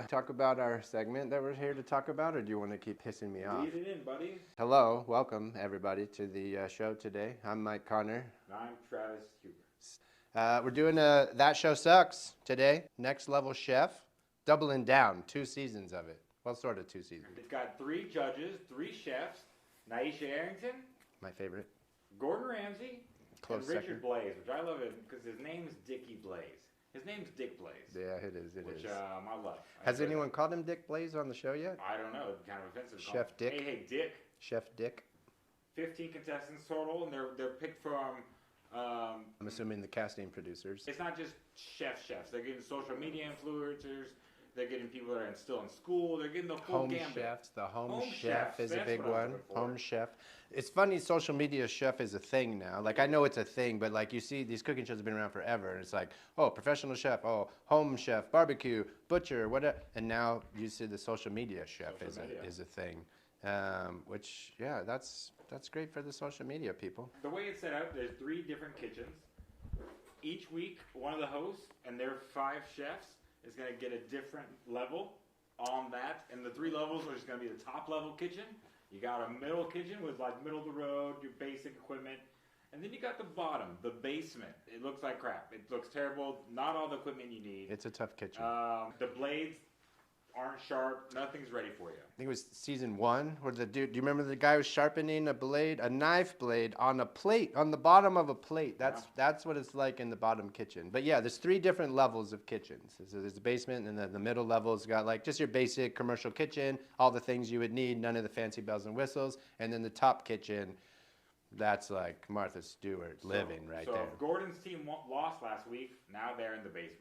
talk about our segment that we're here to talk about, or do you want to keep pissing me off? Lead it in, buddy. Hello, welcome everybody to the show today. I'm Mike Connor. And I'm Travis Huber. We're doing a That Show Sucks today. Next Level Chef, doubling down 2 seasons of it. Well, sort of 2 seasons. It's got 3 judges, 3 chefs: Naisha Arrington, My favorite. Gordon Ramsay, Close and Richard second. Blaze, which I love it because his name's Dickie Blaze. His name's Dick Blaze. Yeah, it is. Which I love. Has anyone called him Dick Blaze on the show yet? I don't know. It's kind of offensive. Chef Dick. Hey, Dick. Chef Dick. 15 contestants total, and they're picked from. I'm assuming the casting producers. It's not just chefs. They're getting social media influencers. They're getting people that are still in school. They're getting the full Home gambit. chefs. The home chef chefs, is a that's big what I was one. looking for. Home chef. It's funny, social media chef is a thing now. Like, I know it's a thing, but like you see, these cooking shows have been around forever, and it's like, oh, professional chef, oh, home chef, barbecue, butcher, whatever. And now you see the social media chef is a thing, which, yeah, that's great for the social media people. The way it's set up, there's 3 different kitchens. Each week, one of the hosts and their 5 chefs is going to get a different level on that, and the 3 levels are just going to be the top level kitchen. You got a middle kitchen with like middle of the road, your basic equipment, and then you got the bottom, the basement. It looks like crap. It looks terrible. Not all the equipment you need. It's a tough kitchen. The blades aren't sharp. Nothing's ready for you. I think it was season 1 where the dude, do you remember the guy was sharpening a knife blade on a plate, on the bottom of a plate? That's what it's like in the bottom kitchen. But yeah, there's 3 different levels of kitchens. So there's the basement, and then the middle level's got like just your basic commercial kitchen, all the things you would need, none of the fancy bells and whistles. And then the top kitchen, that's like Martha Stewart living right there. So if Gordon's team lost last week, now they're in the basement.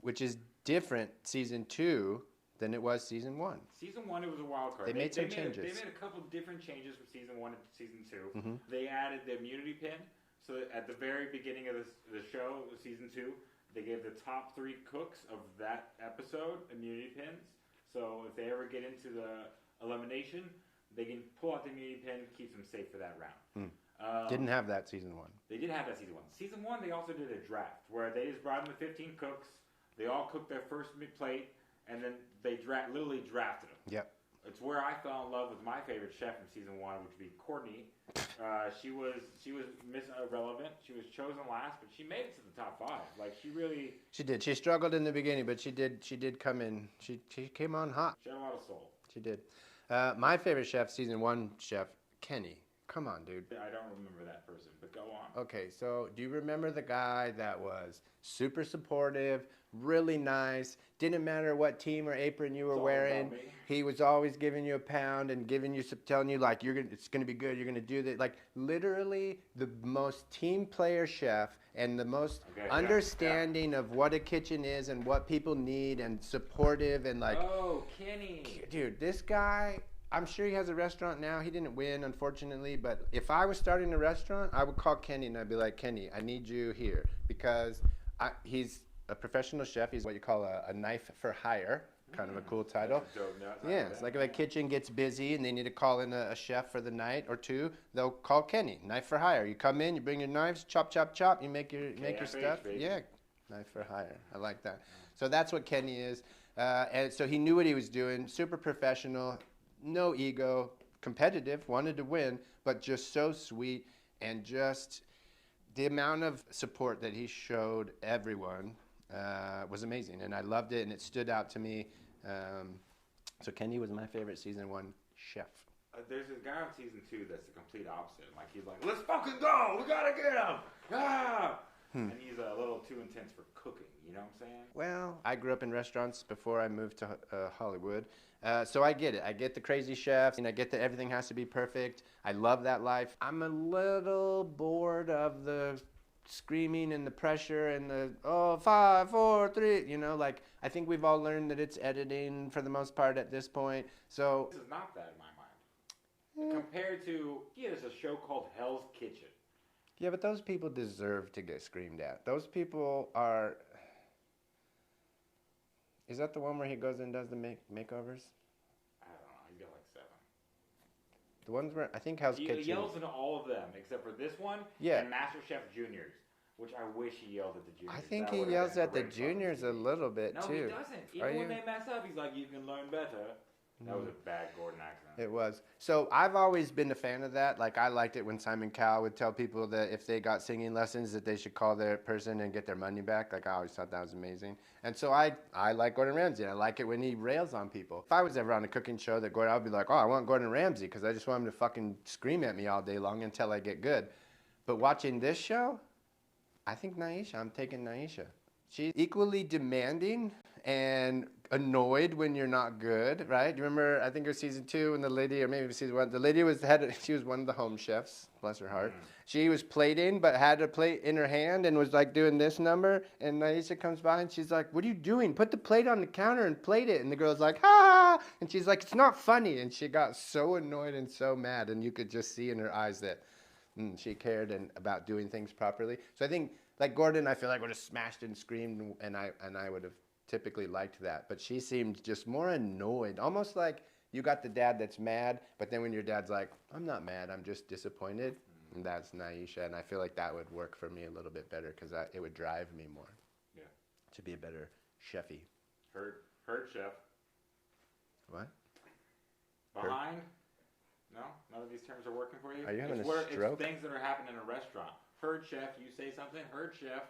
Which is different season 2 than it was season 1. Season 1, it was a wild card. They made some changes. They made a couple different changes from season 1 to season 2. Mm-hmm. They added the immunity pin. So at the very beginning of the show, season 2, they gave the top 3 cooks of that episode immunity pins. So if they ever get into the elimination, they can pull out the immunity pin, keeps them safe for that round. Didn't have that season 1. They did have that season 1. Season 1, they also did a draft where they just brought in the 15 cooks. They all cooked their first plate. And then they literally drafted them. Yep. It's where I fell in love with my favorite chef from season 1, which would be Courtney. She was Miss Irrelevant. She was chosen last, but she made it to the top 5. Like She did. She struggled in the beginning, but she did come in. She came on hot. She had a lot of soul. She did. My favorite chef, season 1 chef, Kenny. Come on, dude. I don't remember that person, but go on. Okay, so do you remember the guy that was super supportive, really nice, didn't matter what team or apron you were wearing, he was always giving you a pound and telling you like it's gonna be good, you're gonna do that. Like literally the most team player chef and the most understanding of what a kitchen is and what people need and supportive and like. Oh, Kenny. Dude, this guy, I'm sure he has a restaurant now. He didn't win, unfortunately. But if I was starting a restaurant, I would call Kenny and I'd be like, Kenny, I need you here. Because he's a professional chef. He's what you call a knife for hire. Kind of a cool title. Yeah, it's like if a kitchen gets busy and they need to call in a chef for the night or 2, they'll call Kenny. Knife for hire. You come in, you bring your knives, chop, chop, chop. You make your stuff. Baby. Yeah, knife for hire. I like that. So that's what Kenny is. And so he knew what he was doing. Super professional. No ego, competitive, wanted to win, but just so sweet, and just the amount of support that he showed everyone was amazing, and I loved it, and it stood out to me. So Kenny was my favorite season 1 chef. There's a guy on season 2 that's the complete opposite. Like he's like, let's fucking go, we gotta get him, ah! And he's a little too intense for cooking. You know what I'm saying? Well, I grew up in restaurants before I moved to Hollywood. So I get it. I get the crazy chefs, and I get that everything has to be perfect. I love that life. I'm a little bored of the screaming and the pressure and the 5, 4, 3. You know, like I think we've all learned that it's editing for the most part at this point. So this is not that in my mind. Compared to there's a show called Hell's Kitchen. Yeah, but those people deserve to get screamed at. Those people are. Is that the one where he goes in and does the makeovers? I don't know. He's got like 7. The ones where I think Hell's Kitchen. He yells into all of them except for this one. Yeah. And MasterChef Juniors. which I wish he yelled at the juniors. I think he yells at the juniors a little bit no, too. No, he doesn't. Even when they mess up, he's like, "You can learn better." That was a bad Gordon accent. It was. So I've always been a fan of that. Like I liked it when Simon Cowell would tell people that if they got singing lessons that they should call their person and get their money back. Like I always thought that was amazing. And so I like Gordon Ramsay. I like it when he rails on people. If I was ever on a cooking show that Gordon, I'd be like, oh, I want Gordon Ramsay because I just want him to fucking scream at me all day long until I get good. But watching this show, I think Naisha, I'm taking Naisha. She's equally demanding and annoyed when you're not good, right? You remember, I think it was season 2 when the lady, or maybe season 1, the lady was she was one of the home chefs, bless her heart. She was plating, but had a plate in her hand and was like doing this number. And Naisha comes by and she's like, what are you doing? Put the plate on the counter and plate it. And the girl's like, ha! And she's like, it's not funny. And she got so annoyed and so mad. And you could just see in her eyes that she cared about doing things properly. So I think, like Gordon, I feel like would have smashed and screamed, and I would have typically liked that. But she seemed just more annoyed, almost like you got the dad that's mad, but then when your dad's like, I'm not mad, I'm just disappointed, and that's Naisha, and I feel like that would work for me a little bit better because it would drive me more. Yeah. To be a better chefy. Herd chef. What? Behind? No? None of these terms are working for you? Are you having a stroke? It's things that are happening in a restaurant. Herd chef, you say something, herd chef.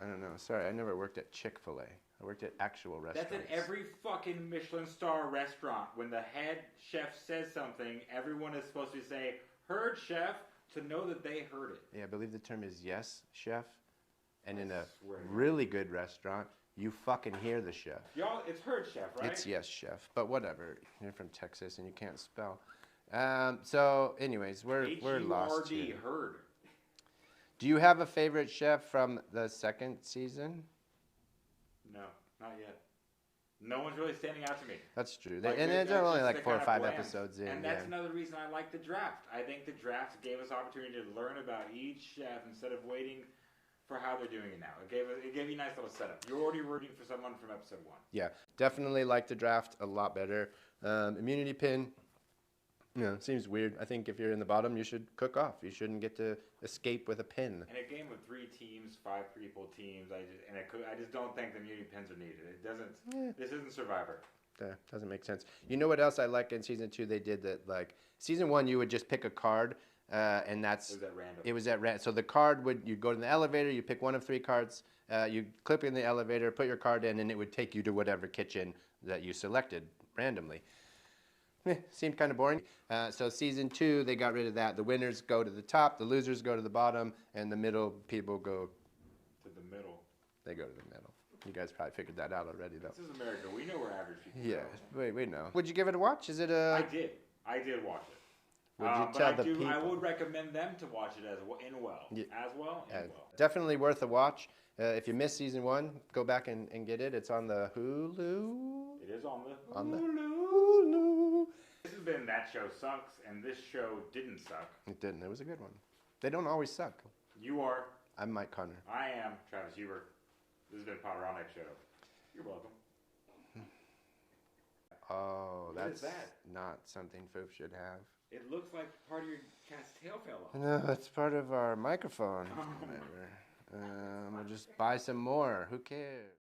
I don't know. Sorry, I never worked at Chick-fil-A. I worked at actual restaurants. That's in every fucking Michelin star restaurant. When the head chef says something, everyone is supposed to say, herd chef, to know that they heard it. Yeah, I believe the term is yes, chef. And in a really good restaurant, you fucking hear the chef. Y'all, it's herd chef, right? It's yes, chef. But whatever. You're from Texas and you can't spell. So, anyways, we're lost here. H-U-R-D, herd. Do you have a favorite chef from the second season? No, not yet. No one's really standing out to me. That's true. And it's only like 4 or 5 episodes in. And that's another reason I like the draft. I think the draft gave us opportunity to learn about each chef instead of waiting for how they're doing it now. It gave you a nice little setup. You're already rooting for someone from episode 1. Yeah, definitely like the draft a lot better. Immunity pin. It seems weird. I think if you're in the bottom, you should cook off. You shouldn't get to escape with a pin. In a game of 3 teams, 5 people teams, I just don't think the immunity pins are needed. It doesn't. This isn't Survivor. Yeah, doesn't make sense. You know what else I like in season 2? They did that. Like season 1, you would just pick a card, and that's. It was at random. It was at random. So the card you'd go to the elevator, you pick one of 3 cards, you click in the elevator, put your card in, and it would take you to whatever kitchen that you selected randomly. Seemed kind of boring. So season 2, they got rid of that. The winners go to the top, the losers go to the bottom, and the middle people go to the middle. They go to the middle. You guys probably figured that out already, though. This is America. We know we're average people. Yeah, we know. Would you give it a watch? Is it a? I did watch it. Would you tell the people? I would recommend them to watch it as well. Definitely worth a watch. If you missed season 1, go back and get it. It's on the Hulu. It is on the Hulu. This has been That Show Sucks, and this show didn't suck. It didn't. It was a good one. They don't always suck. You are. I'm Mike Connor. I am Travis Huber. This has been Podirondack Show. You're welcome. Oh, that's not something Foof should have. It looks like part of your cat's tail fell off. No, that's part of our microphone. Whatever. We'll just buy some more. Who cares?